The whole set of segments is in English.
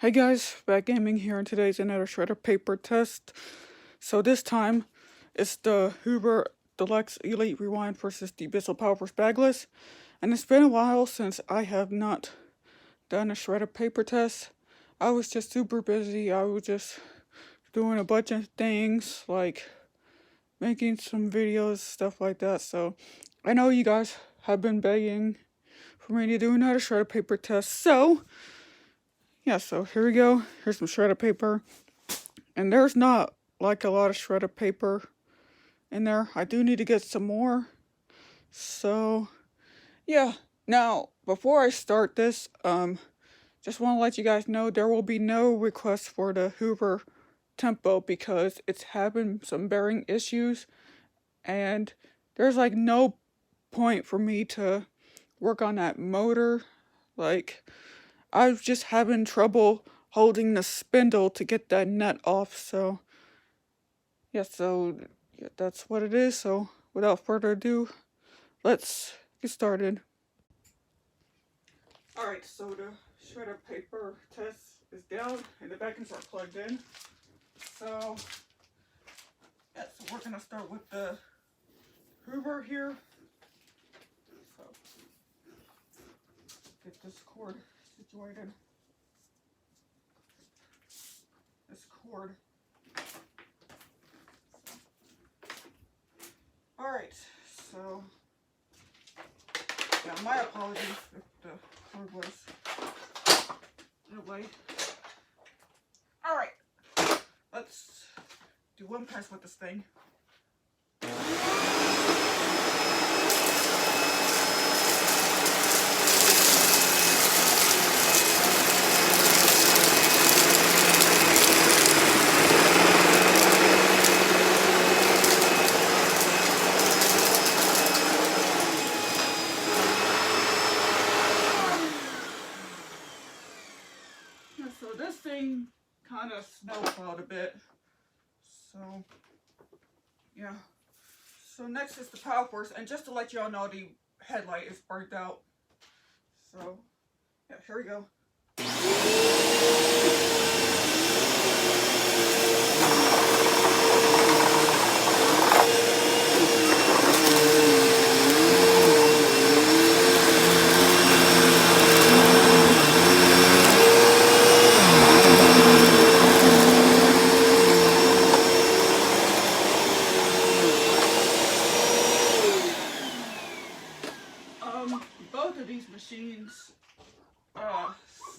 Hey guys, Back Gaming here, and today's another shredder paper test. So this time, it's the Hoover Deluxe Elite Rewind versus the Bissell powerforce bagless. And it's been a while since I have not done a shredder paper test. I was just super busy. I was just doing a bunch of things, like making some videos, stuff like that. So I know you guys have been begging for me to do another shredder paper test. So yeah, so here we go. Here's some shredded paper. And there's not like a lot of shredded paper in there. I do need to get some more. So yeah. Now, before I start this, just want to let you guys know there will be no request for the Hoover tempo because it's having some bearing issues, and there's like no point for me to work on that motor. Like, I was just having trouble holding the spindle to get that nut off, so yeah, that's what it is. So without further ado, let's get started. Alright, so the shredder paper test is down and the vacuums are plugged in. So yeah, so we're gonna start with the Hoover here. So get this cord situated. This cord. Alright, so yeah, my apologies if the cord was in the way. Alright, let's do one pass with this thing. So this thing kind of snowplowed a bit. So yeah. So next is the powerforce, and just to let y'all know, the headlight is burnt out. So yeah, here we go. Both of these machines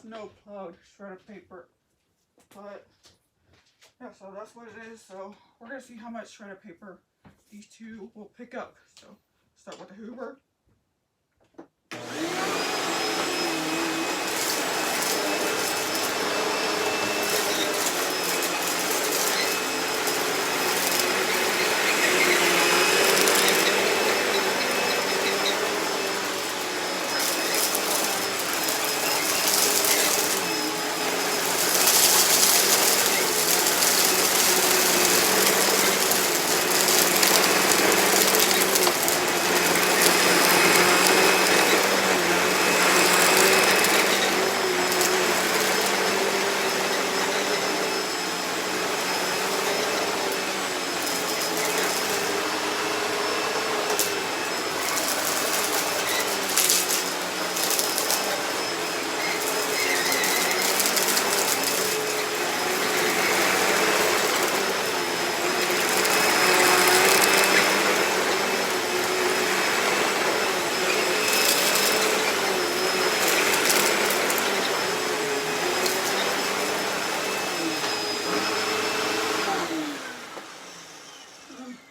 snow plowed shredded paper, but yeah, so that's what it is. So we're gonna see how much shredded paper these two will pick up. So start with the Hoover.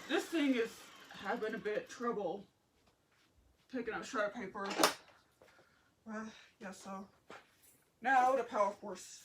This thing is having a bit of trouble picking up shredded paper. Yeah, so now the powerforce.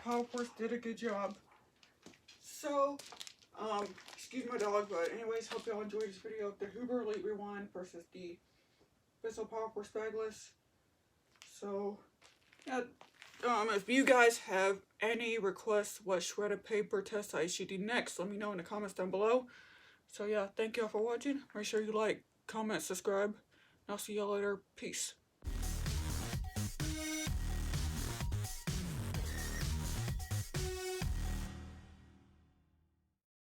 powerforce did a good job. So, excuse my dog, but anyways, hope y'all enjoyed this video of the Hoover Elite Rewind versus the Bissell powerforce bagless. So, yeah, if you guys have any requests what shredded paper test I should do next, let me know in the comments down below. So yeah, thank y'all for watching. Make sure you like, comment, subscribe, and I'll see y'all later. Peace.